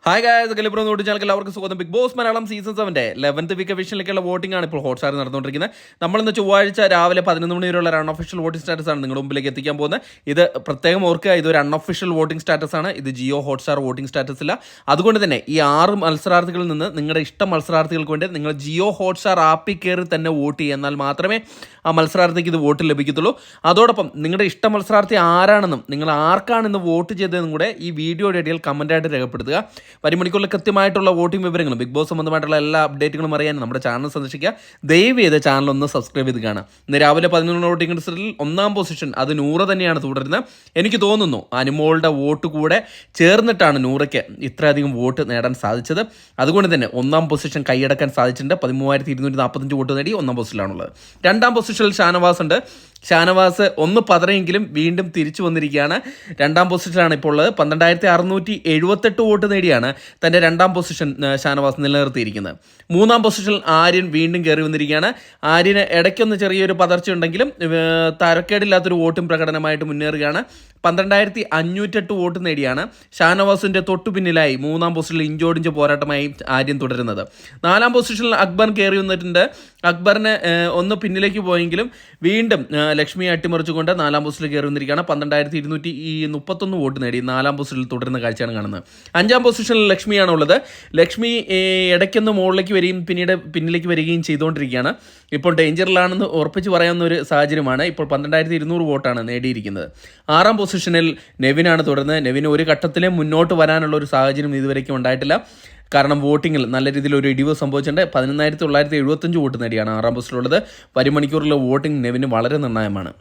Hi guys, Calibro note channel എല്ലാവർക്കും സ്വാഗതം. Big boss Malayalam season 7 11th week എവിഷനിലേക്കുള്ള voting ആണ് ഇപ്പോൾ ഹോട്ട്സ്റ്റാർ നടന്നുകൊണ്ടിരിക്കുന്നത്. നമ്മളിന്ന് ചൊവ്വാഴ്ച രാവിലെ 11 മണി വരെയുള്ള ഒരു അൺഒഫീഷ്യൽ വോട്ടിംഗ് സ്റ്റാറ്റസ് ആണ് നിങ്ങളുടെ മുമ്പിലേക്ക് എത്തിക്കാൻ പോകുന്നത്. ഇത് പ്രത്യേകം ഓർക്കുക, ഇതൊരു അൺഒഫീഷ്യൽ വോട്ടിംഗ് സ്റ്റാറ്റസ് ആണ്. ഇത് ജിയോ ഹോട്ട്സ്റ്റാർ വോട്ടിംഗ് സ്റ്റാറ്റസ് ഇല്ല. അതുകൊണ്ട് തന്നെ ഈ 6 മത്സരാർത്ഥികളിൽ നിന്ന് നിങ്ങളുടെ ഇഷ്ടം മത്സരാർത്ഥികൾക്ക് വേണ്ടി നിങ്ങൾ ജിയോ ഹോട്ട്സ്റ്റാർ ആപ്പിൽ കയറി തന്നെ വോട്ട് ചെയ്യുക. എന്നാൽ മാത്രമേ ആ മത്സരാർത്ഥിക്ക് ഇത് വോട്ട് ലഭിക്കത്തുള്ളൂ. അതോടൊപ്പം നിങ്ങളുടെ ഇഷ്ട മത്സരാർത്ഥി ആരാണെന്നും നിങ്ങൾ ആർക്കാണെന്ന് വോട്ട് ചെയ്തതെന്നും കൂടെ ഈ വീഡിയോയുടെ ഇടയിൽ കമൻറ്റായിട്ട് രേഖപ്പെടുത്തുക. വരുമണിക്കൂറിൽ കൃത്യമായിട്ടുള്ള വോട്ടിംഗ് വിവരങ്ങളും ബിഗ് ബോസ് സംബന്ധമായിട്ടുള്ള എല്ലാ അപ്ഡേറ്റുകളും അറിയാൻ നമ്മുടെ ചാനൽ സന്ദർശിക്കുക. ദയവ് ചെയ്ത് ചാനൽ ഒന്ന് സബ്സ്ക്രൈബ് ചെയ്ത് കാണുക. ഇന്ന് രാവിലെ 11 വോട്ടിംഗ് റിസൾട്ടിൽ 1ാം പൊസിഷൻ അത് നൂറ തന്നെയാണ് തുടരുന്നത്. എനിക്ക് തോന്നുന്നു അനുമോളുടെ വോട്ട് കൂടെ ചേർന്നിട്ടാണ് നൂറയ്ക്ക് ഇത്രയധികം വോട്ട് നേടാൻ സാധിച്ചത്. അതുകൊണ്ട് തന്നെ 1ാം പൊസിഷൻ കൈയടക്കാൻ സാധിച്ചിട്ടുണ്ട്. 13,245 വോട്ട് നേടി 1ാം പൊസിഷനിലാണുള്ളത്. 2ാം പൊസിഷനിൽ ഷാനവാസ് ഉണ്ട്. ഷാനവാസ് ഒന്ന് പതറെങ്കിലും വീണ്ടും തിരിച്ചു വന്നിരിക്കുകയാണ്. 2ാം പൊസിഷനിലാണ് ഇപ്പോൾ ഉള്ളത്. 12,678 വോട്ട് നേടിയാണ് തൻ്റെ 2ാം പൊസിഷൻ ഷാനവാസ് നിലനിർത്തിയിരിക്കുന്നത്. 3ാം പൊസിഷനിൽ ആര്യൻ വീണ്ടും കയറി വന്നിരിക്കുകയാണ്. ആര്യന് ഇടയ്ക്കൊന്ന് ചെറിയൊരു പതർച്ച ഉണ്ടെങ്കിലും തരക്കേടില്ലാത്തൊരു വോട്ടും പ്രകടനമായിട്ട് മുന്നേറുകയാണ്. 12,508 വോട്ട് നേടിയാണ് ഷാനവാസിൻ്റെ തൊട്ടു പിന്നിലായി 3ാം പൊസിഷനിൽ ഇഞ്ചോടിഞ്ച് പോരാട്ടമായി ആര്യൻ തുടരുന്നത്. 4ാം പൊസിഷനിൽ അക്ബർ കയറി വന്നിട്ടുണ്ട്. അക്ബറിന് ഒന്ന് പിന്നിലേക്ക് പോയെങ്കിലും വീണ്ടും ലക്ഷ്മിയെ അട്ടിമറിച്ചുകൊണ്ട് 4ാം പൊസിഷനിൽ കയറി വന്നിരിക്കുകയാണ്. 12,231 വോട്ട് നേടി 4ാം പൊസിഷനിൽ തുടരുന്ന കാഴ്ചയാണ് കാണുന്നത്. 5ാം പൊസിഷനിൽ ലക്ഷ്മിയാണ് ഉള്ളത്. ലക്ഷ്മി ഇടയ്ക്കൊന്ന് മുകളിലേക്ക് വരികയും പിന്നീട് പിന്നിലേക്ക് വരികയും ചെയ്തുകൊണ്ടിരിക്കുകയാണ്. ഇപ്പോൾ ഡേഞ്ചറിലാണെന്ന് ഉറപ്പിച്ച് പറയാവുന്ന ഒരു സാഹചര്യമാണ്. ഇപ്പോൾ 12,200 വോട്ടാണ് നേടിയിരിക്കുന്നത്. 6ാം പൊസിഷനിൽ നെവിനാണ് തുടരുന്നത്. നെവിന് ഒരു ഘട്ടത്തിലും മുന്നോട്ട് വരാനുള്ള ഒരു സാഹചര്യം ഇതുവരെയ്ക്കും ഉണ്ടായിട്ടില്ല. കാരണം വോട്ടിങ്ങിൽ നല്ല രീതിയിൽ ഒരു ഇടിവ് സംഭവിച്ചിട്ടുണ്ട്. 11,975 വോട്ട് നേടിയാണ് 6ാം പൊസിഷനിലുള്ളത്. വരുമണിക്കൂറിലെ വോട്ടിംഗ് നെവിന് വളരെ നിർണായകമാണ്.